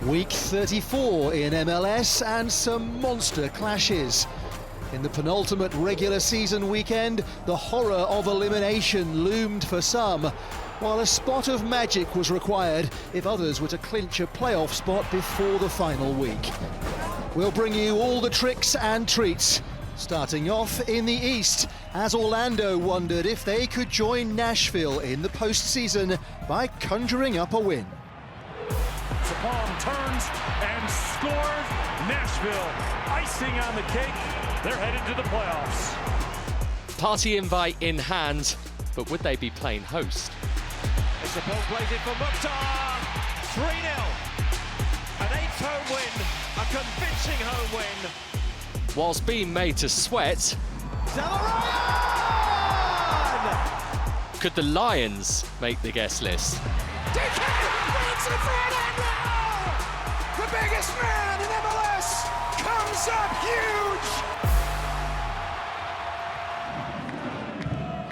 Week 34 in MLS and some monster clashes. In the penultimate regular season weekend, the horror of elimination loomed for some, while a spot of magic was required if others were to clinch a playoff spot before the final week. We'll bring you all the tricks and treats, starting off in the East, as Orlando wondered if they could join Nashville in the postseason by conjuring up a win. Palm turns and scores. Nashville icing on the cake. They're headed to the playoffs. Party invite in hand, but would they be playing host? Atop plays it for Mukhtar. 3-0. An 8th home win. A convincing home win. Whilst being made to sweat, could the Lions make the guest list? The biggest man in MLS comes up huge!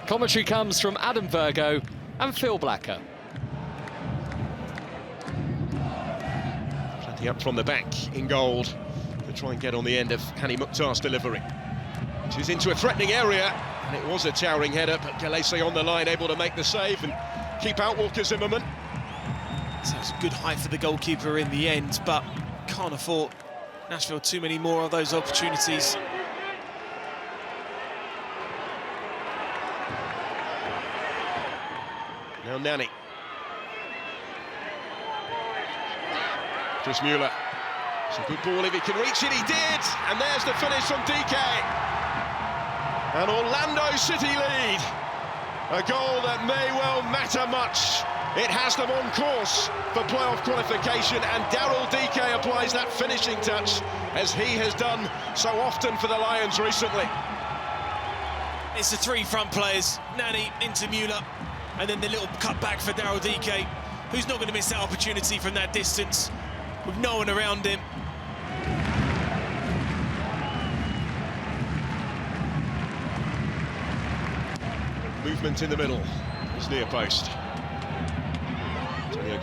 Commentary comes from Adam Virgo and Phil Blacker. Plenty up from the back in gold to try and get on the end of Hani Mukhtar's delivery. She's into a threatening area, and it was a towering header, but Galese on the line, able to make the save and keep out Walker Zimmerman. So it's a good height for the goalkeeper in the end, but can't afford Nashville too many more of those opportunities. Now Nani. Chris Mueller. It's a good ball if he can reach it, he did! And there's the finish from DK. An Orlando City lead. A goal that may well matter much. It has them on course for playoff qualification, and Daryl DK applies that finishing touch, as he has done so often for the Lions recently. It's the three front players, Nani into Mueller, and then the little cut back for Daryl DK, who's not going to miss that opportunity from that distance, with no one around him. Movement in the middle, his near post.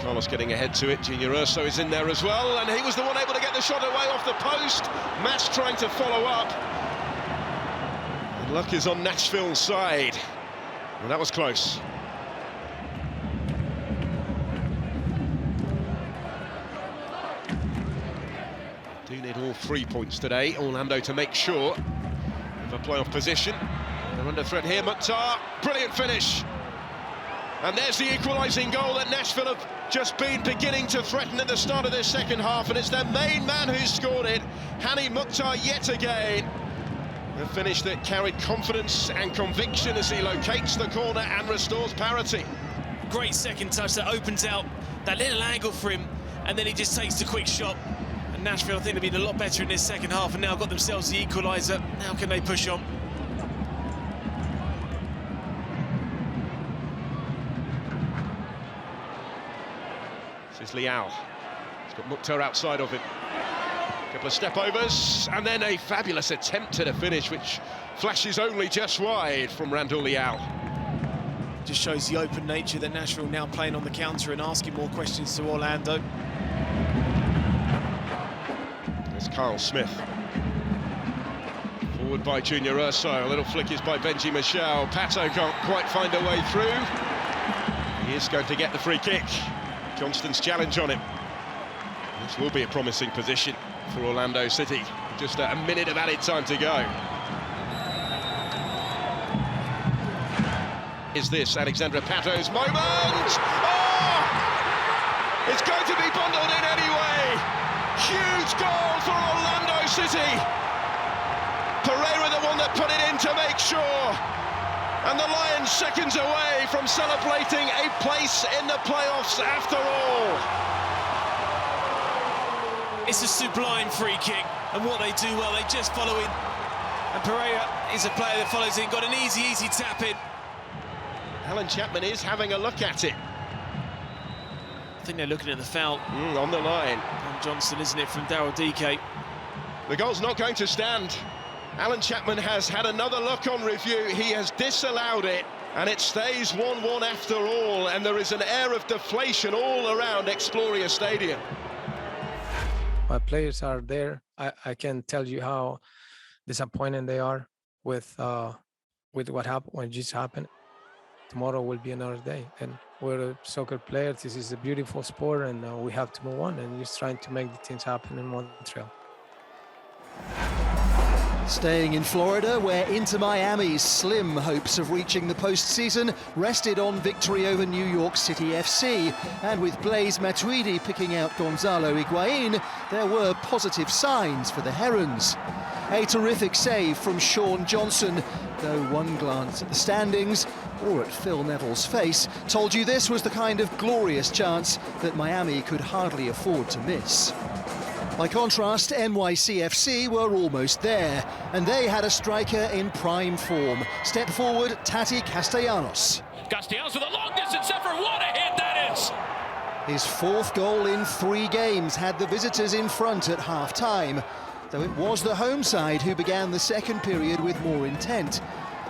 Carlos getting ahead to it. Junior Urso is in there as well, and he was the one able to get the shot away off the post. Mass trying to follow up. And luck is on Nashville's side. And that was close. Do need all 3 points today, Orlando, to make sure of a playoff position. They're under threat here, Mukhtar. Brilliant finish. And there's the equalising goal that Nashville have just been beginning to threaten at the start of this second half, and it's their main man who's scored it, Hani Mukhtar yet again. A finish that carried confidence and conviction as he locates the corner and restores parity. Great second touch that opens out that little angle for him, and then he just takes the quick shot. And Nashville, I think, have been a lot better in this second half, and now got themselves the equaliser. Now can they push on? This is Liao. He's got Mukhtar outside of him. A couple of step-overs, and then a fabulous attempt at a finish, which flashes only just wide from Randall Liao. Just shows the open nature that Nashville now playing on the counter and asking more questions to Orlando. There's Carl Smith. Forward by Junior Urso. A little flick is by Benji Michel. Pato can't quite find a way through. He is going to get the free kick. Johnston's challenge on him. This will be a promising position for Orlando City. Just a minute of added time to go. Is this Alexandra Pato's moment? Oh! It's going to be bundled in anyway. Huge goal for Orlando City. Pereira the one that put it in to make sure. And the Lions seconds away from celebrating a place in the playoffs after all. It's a sublime free kick, and what they do well, they just follow in. And Pereira is a player that follows in, got an easy tap in. Alan Chapman is having a look at it. I think they're looking at the foul. On the line. On Johnston, isn't it, from Daryl DK? The goal's not going to stand. Alan Chapman has had another look on review. He has disallowed it, and it stays 1-1 after all, and there is an air of deflation all around Exploria Stadium. My players are there. I can tell you how disappointed they are with what happened, what just happened. Tomorrow will be another day, and we're soccer players. This is a beautiful sport, and we have to move on and just trying to make the things happen in Montreal. Staying in Florida, where Inter Miami's slim hopes of reaching the postseason rested on victory over New York City FC. And with Blaise Matuidi picking out Gonzalo Higuain, there were positive signs for the Herons. A terrific save from Sean Johnson, though one glance at the standings, or at Phil Neville's face, told you this was the kind of glorious chance that Miami could hardly afford to miss. By contrast, NYCFC were almost there, and they had a striker in prime form. Step forward, Taty Castellanos. Castellanos with a long distance effort. What a hit that is! His fourth goal in 3 games had the visitors in front at half-time, though it was the home side who began the second period with more intent.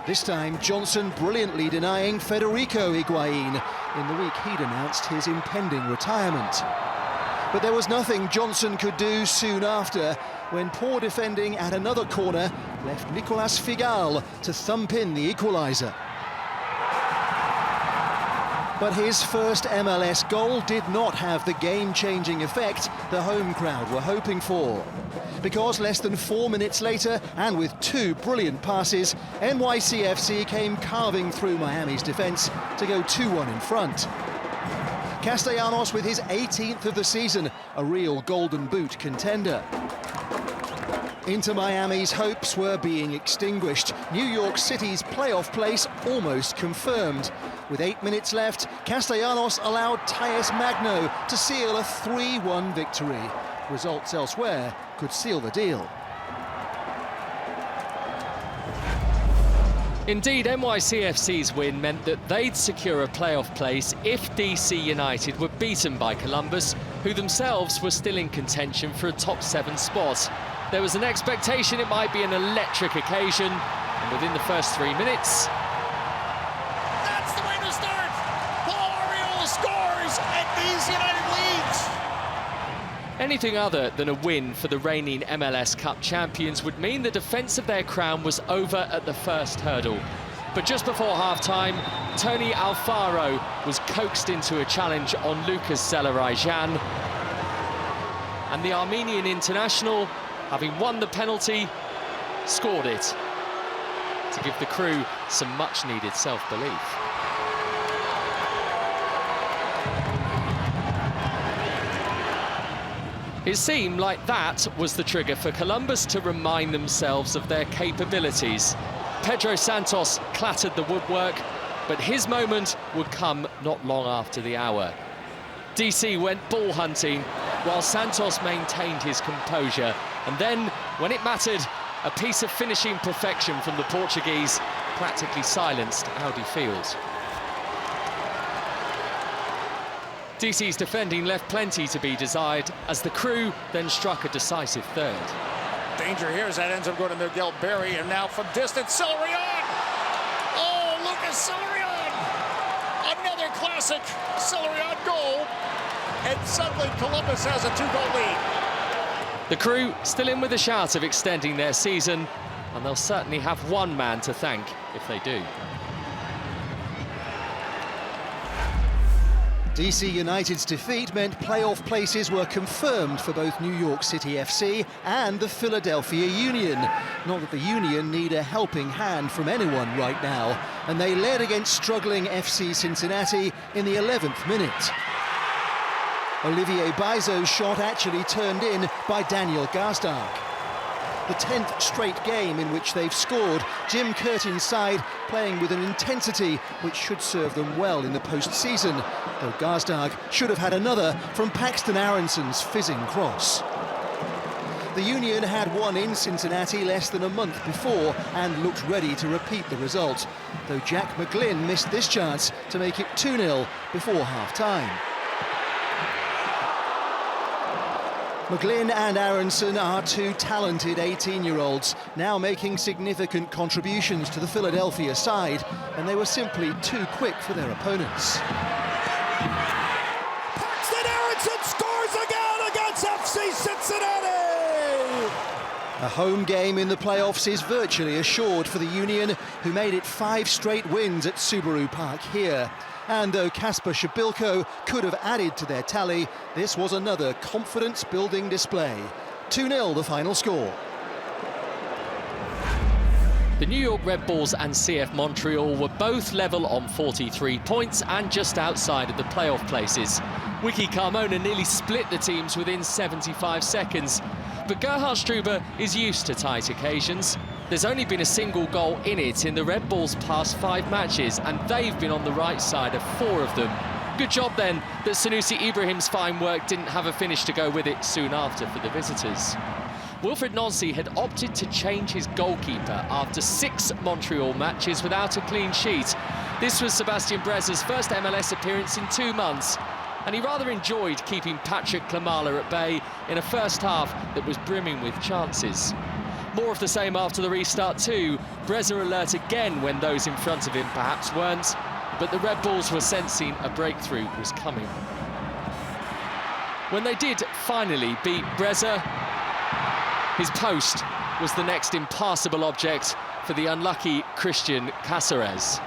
This time, Johnson brilliantly denying Federico Higuain in the week he'd announced his impending retirement. But there was nothing Johnson could do soon after, when poor defending at another corner left Nicolas Figal to thump in the equaliser. But his first MLS goal did not have the game-changing effect the home crowd were hoping for. Because less than 4 minutes later, and with 2 brilliant passes, NYCFC came carving through Miami's defence to go 2-1 in front. Castellanos with his 18th of the season, a real golden boot contender. Inter Miami's hopes were being extinguished. New York City's playoff place almost confirmed. With 8 minutes left, Castellanos allowed Tyus Magno to seal a 3-1 victory. Results elsewhere could seal the deal. Indeed, NYCFC's win meant that they'd secure a playoff place if DC United were beaten by Columbus, who themselves were still in contention for a top 7 spot. There was an expectation it might be an electric occasion, and within the first 3 minutes... That's the way to start! Raul scores and DC United leads! Anything other than a win for the reigning MLS Cup champions would mean the defence of their crown was over at the first hurdle. But just before half-time, Tony Alfaro was coaxed into a challenge on Lucas Zelarayjan. And the Armenian international, having won the penalty, scored it to give the crew some much-needed self-belief. It seemed like that was the trigger for Columbus to remind themselves of their capabilities. Pedro Santos clattered the woodwork, but his moment would come not long after the hour. DC went ball hunting, while Santos maintained his composure. And then, when it mattered, a piece of finishing perfection from the Portuguese practically silenced Audi Field. DC's defending left plenty to be desired, as the crew then struck a decisive third. Danger here as that ends up going to Miguel Berry, and now from distance, Celeryon! Oh, Lucas Celeryon! Another classic Celeryon goal, and suddenly Columbus has a 2-goal lead. The crew still in with a shout of extending their season, and they'll certainly have one man to thank if they do. DC United's defeat meant playoff places were confirmed for both New York City FC and the Philadelphia Union. Not that the Union need a helping hand from anyone right now, and they led against struggling FC Cincinnati in the 11th minute. Olivier Baizo's shot actually turned in by Daniel Gazdag. The 10th straight game in which they've scored, Jim Curtin's side playing with an intensity which should serve them well in the postseason, though Gazdag should have had another from Paxton Aronson's fizzing cross. The Union had won in Cincinnati less than a month before and looked ready to repeat the result, though Jack McGlynn missed this chance to make it 2-0 before half-time. McGlynn and Aronson are 2 talented 18-year-olds, now making significant contributions to the Philadelphia side, and they were simply too quick for their opponents. Paxton Aronson scores again against FC Cincinnati! A home game in the playoffs is virtually assured for the Union, who made it 5 straight wins at Subaru Park here. And though Kasper Shabilko could have added to their tally, this was another confidence-building display. 2-0 the final score. The New York Red Bulls and CF Montreal were both level on 43 points and just outside of the playoff places. Wiki Carmona nearly split the teams within 75 seconds. But Gerhard Struber is used to tight occasions. There's only been a single goal in it in the Red Bulls' past 5 matches, and they've been on the right side of 4 of them. Good job then that Sanusi Ibrahim's fine work didn't have a finish to go with it soon after for the visitors. Wilfried Nancy had opted to change his goalkeeper after 6 Montreal matches without a clean sheet. This was Sebastian Breza's first MLS appearance in 2 months, and he rather enjoyed keeping Patrick Klimala at bay in a first half that was brimming with chances. More of the same after the restart too. Breza alert again when those in front of him perhaps weren't, but the Red Bulls were sensing a breakthrough was coming. When they did finally beat Breza, his post was the next impassable object for the unlucky Christian Cáceres.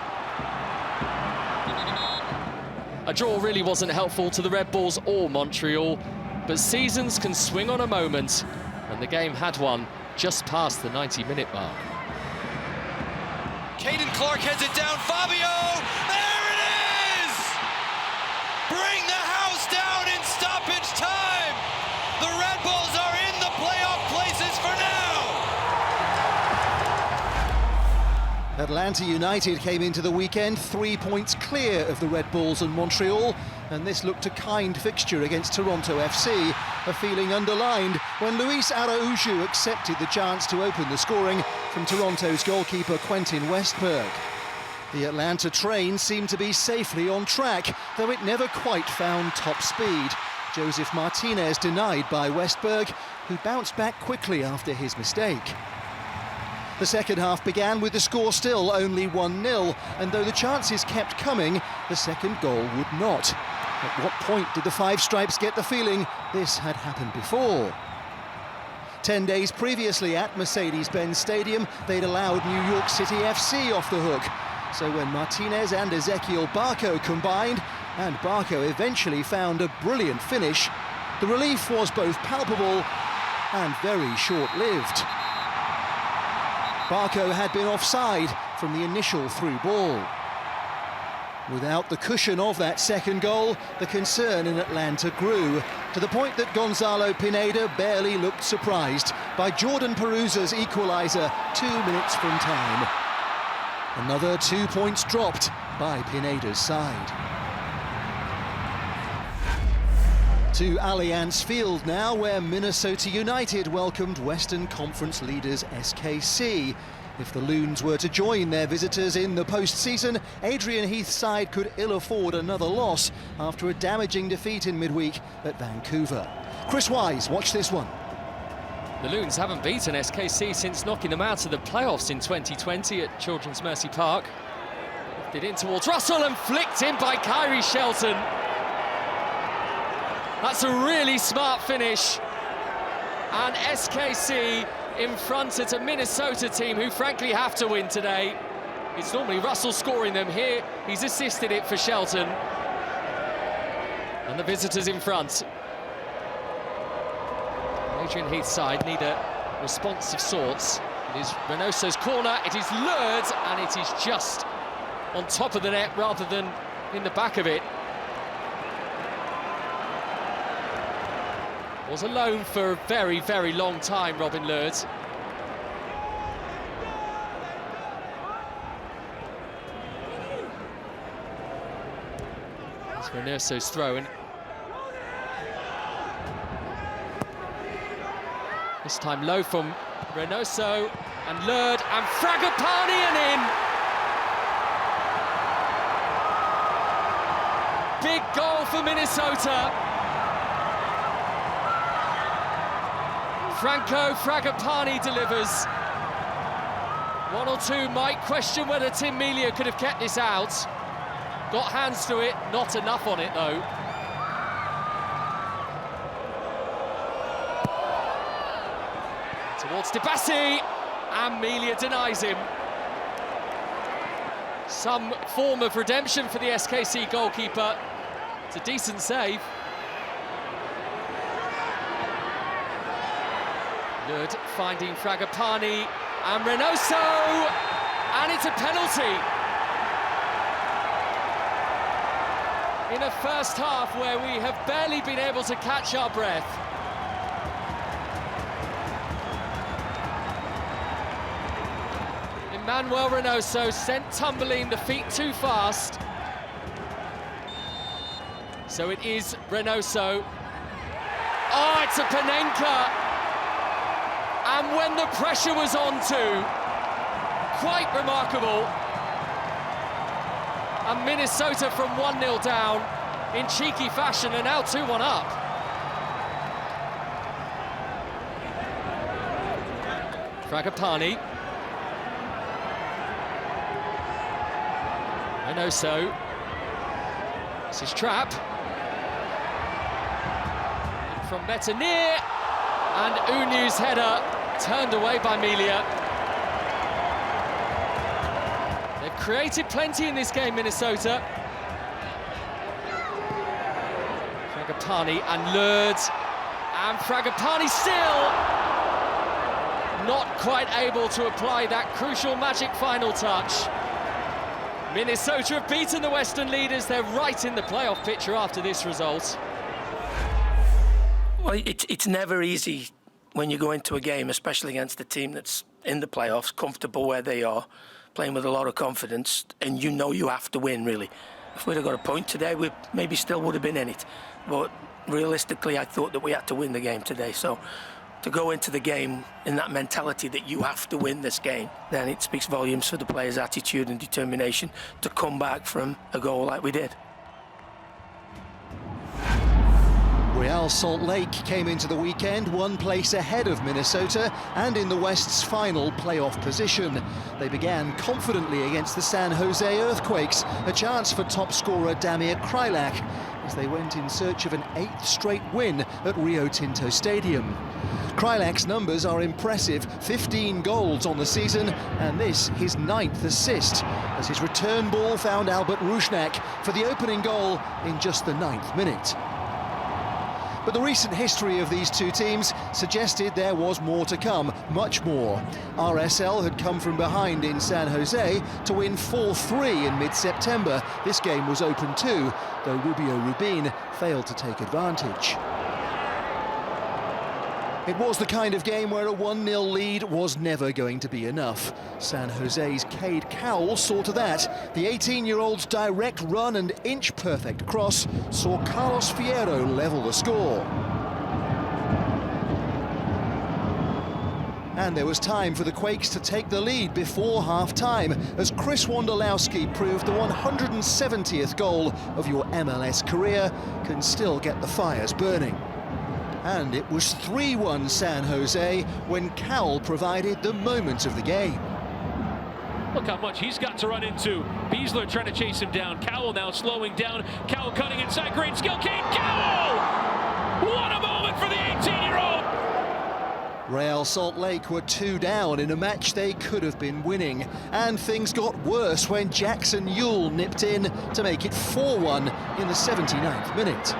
A draw really wasn't helpful to the Red Bulls or Montreal, but seasons can swing on a moment, and the game had one just past the 90-minute mark. Caden Clark heads it down, Fabio! There it is! Bring the house down in stoppage time! The Red Bulls are in the playoff places for now! Atlanta United came into the weekend 3 points clear of the Red Bulls and Montreal, and this looked a kind fixture against Toronto FC, a feeling underlined when Luis Araujo accepted the chance to open the scoring from Toronto's goalkeeper Quentin Westberg. The Atlanta train seemed to be safely on track, though it never quite found top speed. Joseph Martinez denied by Westberg, who bounced back quickly after his mistake. The second half began with the score still only 1-0, and though the chances kept coming, the second goal would not. At what point did the Five Stripes get the feeling this had happened before? 10 days previously at Mercedes-Benz Stadium, they'd allowed New York City FC off the hook. So when Martinez and Ezequiel Barco combined, and Barco eventually found a brilliant finish, the relief was both palpable and very short-lived. Barco had been offside from the initial through ball. Without the cushion of that second goal, the concern in Atlanta grew, to the point that Gonzalo Pineda barely looked surprised by Jordan Perusa's equaliser 2 minutes from time. Another 2 points dropped by Pineda's side. To Allianz Field now, where Minnesota United welcomed Western Conference leaders SKC. If the Loons were to join their visitors in the postseason, Adrian Heath's side could ill afford another loss after a damaging defeat in midweek at Vancouver. Chris Wise, watch this one. The Loons haven't beaten SKC since knocking them out of the playoffs in 2020 at Children's Mercy Park. Lifted in towards Russell and flicked in by Kyrie Shelton. That's a really smart finish. And SKC in front at a Minnesota team who frankly have to win today. It's normally Russell scoring them. Here he's assisted it for Shelton. And the visitors in front. Adrian Heath's side need a response of sorts. It is Reynoso's corner, it is lured, and it is just on top of the net rather than in the back of it. Was alone for a very, very long time, Robin Lurd. It's Reynoso's throw in. This time low from Reynoso and Lurd and Fragapani and in. Big goal for Minnesota. Franco Fragapani delivers. One or two might question whether Tim Melia could have kept this out. Got hands to it, not enough on it though. Towards Debassi, and Melia denies him. Some form of redemption for the SKC goalkeeper. It's a decent save. Lud finding Fragapani and Reynoso, and it's a penalty. In a first half where we have barely been able to catch our breath. Emanuel Reynoso sent tumbling, the feet too fast. So it is Reynoso. Oh, it's a Panenka. And when the pressure was on too, quite remarkable. And Minnesota from 1-0 down in cheeky fashion and now 2-1 up. Fragapani. Reynoso. This is Trapp. In from Metanir. And Unu's header turned away by Melia. They've created plenty in this game, Minnesota. Fragapani and Lourdes. And Fragapani still not quite able to apply that crucial magic final touch. Minnesota have beaten the Western leaders. They're right in the playoff picture after this result. Well, it's never easy when you go into a game, especially against a team that's in the playoffs, comfortable where they are, playing with a lot of confidence, and you know you have to win, really. If we'd have got a point today, we maybe still would have been in it. But realistically, I thought that we had to win the game today. So to go into the game in that mentality that you have to win this game, then it speaks volumes for the players' attitude and determination to come back from a goal like we did. Real Salt Lake came into the weekend one place ahead of Minnesota and in the West's final playoff position. They began confidently against the San Jose Earthquakes, a chance for top scorer Damir Kreilach as they went in search of an 8th straight win at Rio Tinto Stadium. Kreilach's numbers are impressive, 15 goals on the season, and this his 9th assist, as his return ball found Albert Rusnak for the opening goal in just the 9th minute. But the recent history of these two teams suggested there was more to come, much more. RSL had come from behind in San Jose to win 4-3 in mid-September. This game was open too, though Rubio Rubin failed to take advantage. It was the kind of game where a 1-0 lead was never going to be enough. San Jose's Cade Cowell saw to that. The 18-year-old's direct run and inch-perfect cross saw Carlos Fierro level the score. And there was time for the Quakes to take the lead before half-time, as Chris Wondolowski proved the 170th goal of your MLS career can still get the fires burning. And it was 3-1 San Jose when Cowell provided the moment of the game. Look how much he's got to run into. Beasler trying to chase him down. Cowell now slowing down. Cowell cutting inside. Great skill. Cade Cowell! What a moment for the 18-year-old! Real Salt Lake were 2 down in a match they could have been winning. And things got worse when Jackson Yule nipped in to make it 4-1 in the 79th minute.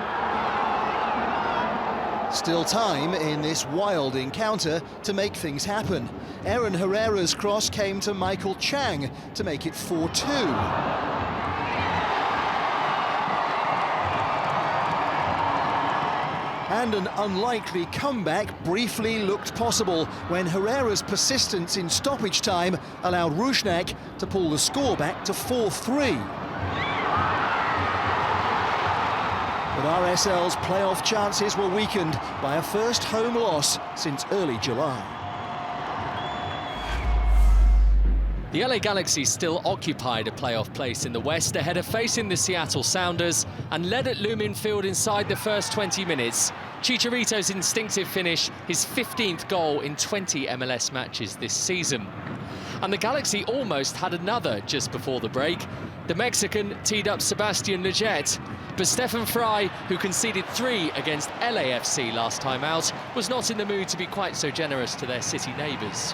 Still time in this wild encounter to make things happen. Aaron Herrera's cross came to Michael Chang to make it 4-2. And an unlikely comeback briefly looked possible when Herrera's persistence in stoppage time allowed Rusnak to pull the score back to 4-3. But RSL's playoff chances were weakened by a first home loss since early July. The LA Galaxy still occupied a playoff place in the West ahead of facing the Seattle Sounders and led at Lumen Field inside the first 20 minutes. Chicharito's instinctive finish, his 15th goal in 20 MLS matches this season. And the Galaxy almost had another just before the break. The Mexican teed up Sebastian Lletget, but Stefan Frei, who conceded 3 against LAFC last time out, was not in the mood to be quite so generous to their city neighbours.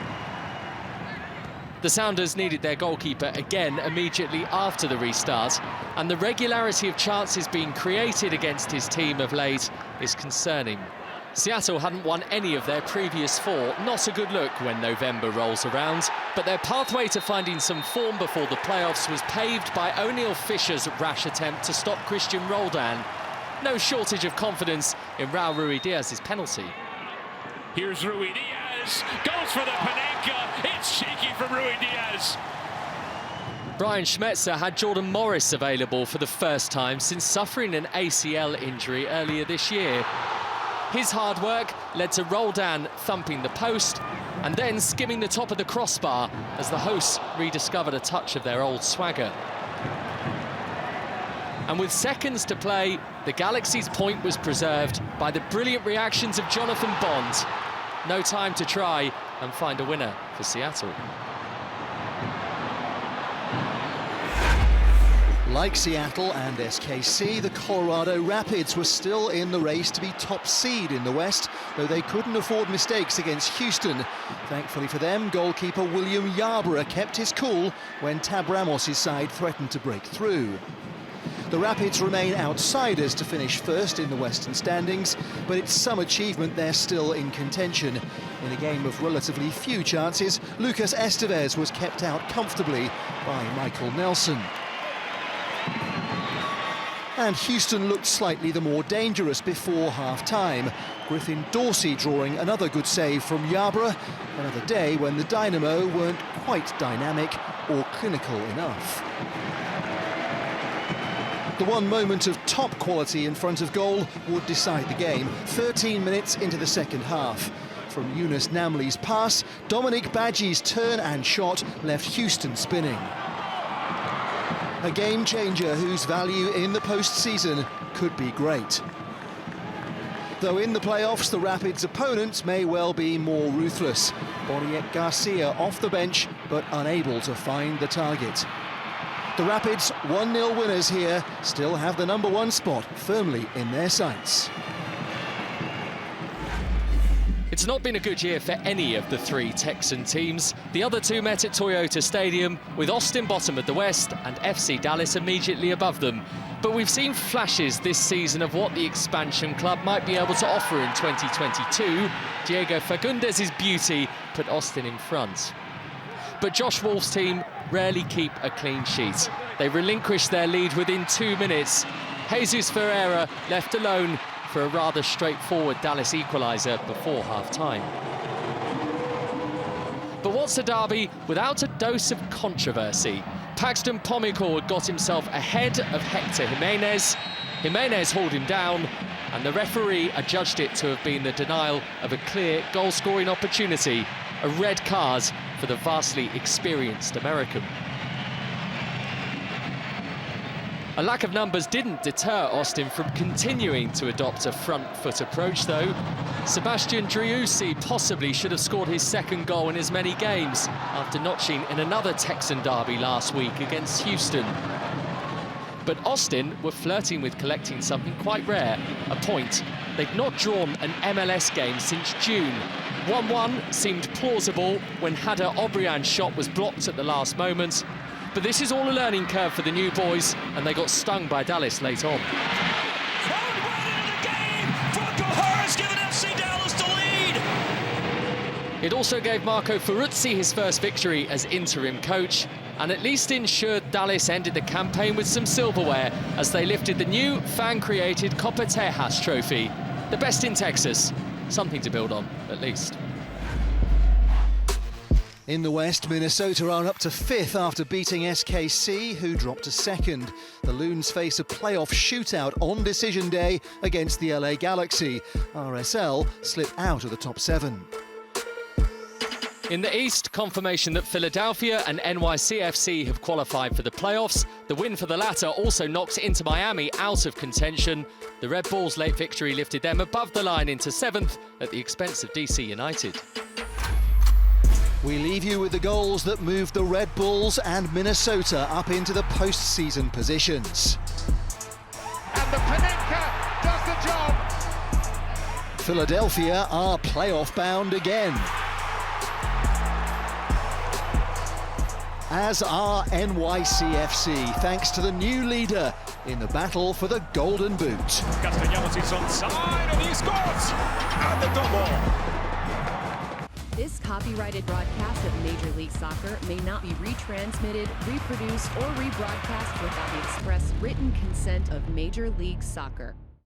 The Sounders needed their goalkeeper again immediately after the restart, and the regularity of chances being created against his team of late is concerning. Seattle hadn't won any of their previous 4, not a good look when November rolls around, but their pathway to finding some form before the playoffs was paved by O'Neill Fisher's rash attempt to stop Christian Roldan. No shortage of confidence in Raul Ruidiaz's penalty. Here's Ruidiaz, goes for the Panenka, it's cheeky from Ruidiaz. Brian Schmetzer had Jordan Morris available for the first time since suffering an ACL injury earlier this year. His hard work led to Roldan thumping the post and then skimming the top of the crossbar as the hosts rediscovered a touch of their old swagger. And with seconds to play, the Galaxy's point was preserved by the brilliant reactions of Jonathan Bond. No time to try and find a winner for Seattle. Like Seattle and SKC, the Colorado Rapids were still in the race to be top seed in the West, though they couldn't afford mistakes against Houston. Thankfully for them, goalkeeper William Yarborough kept his cool when Tab Ramos' side threatened to break through. The Rapids remain outsiders to finish first in the Western standings, but it's some achievement they're still in contention. In a game of relatively few chances, Lucas Estevez was kept out comfortably by Michael Nelson. And Houston looked slightly the more dangerous before half-time. Griffin Dorsey drawing another good save from Yarborough. Another day when the Dynamo weren't quite dynamic or clinical enough. The one moment of top quality in front of goal would decide the game, 13 minutes into the second half. From Yunus Namli's pass, Dominic Badji's turn and shot left Houston spinning. A game-changer whose value in the postseason could be great. Though in the playoffs, the Rapids' opponents may well be more ruthless. Boniek Garcia off the bench, but unable to find the target. The Rapids, 1-0 winners here, still have the #1 spot firmly in their sights. It's not been a good year for any of the 3 Texan teams. The other 2 met at Toyota Stadium, with Austin bottom of the West and FC Dallas immediately above them. But we've seen flashes this season of what the expansion club might be able to offer in 2022. Diego Fagundes' beauty put Austin in front. But Josh Wolf's team rarely keep a clean sheet. They relinquish their lead within 2 minutes. Jesus Ferreira left alone for a rather straightforward Dallas equaliser before half-time. But what's a derby without a dose of controversy? Paxton Pomykor got himself ahead of Hector Jimenez. Jimenez hauled him down, and the referee adjudged it to have been the denial of a clear goal-scoring opportunity, a red card for the vastly experienced American. A lack of numbers didn't deter Austin from continuing to adopt a front-foot approach, though. Sebastian Driussi possibly should have scored his second goal in as many games after notching in another Texan derby last week against Houston. But Austin were flirting with collecting something quite rare, a point. They'd not drawn an MLS game since June. 1-1 seemed plausible when Hader Obrian's shot was blocked at the last moment. But this is all a learning curve for the new boys, and they got stung by Dallas late on. It also gave Marco Ferruzzi his first victory as interim coach, and at least ensured Dallas ended the campaign with some silverware as they lifted the new fan-created Copa Tejas trophy. The best in Texas. Something to build on, at least. In the West, Minnesota are up to 5th after beating SKC, who dropped to 2nd. The Loons face a playoff shootout on decision day against the LA Galaxy. RSL slip out of the top 7. In the East, confirmation that Philadelphia and NYCFC have qualified for the playoffs. The win for the latter also knocked Inter Miami out of contention. The Red Bulls' late victory lifted them above the line into 7th at the expense of DC United. We leave you with the goals that moved the Red Bulls and Minnesota up into the postseason positions. And the Panenka does the job. Philadelphia are playoff bound again, as are NYCFC, thanks to the new leader in the battle for the Golden Boot. Castellanos is onside and he scores! And the double! This copyrighted broadcast of Major League Soccer may not be retransmitted, reproduced, or rebroadcast without the express written consent of Major League Soccer.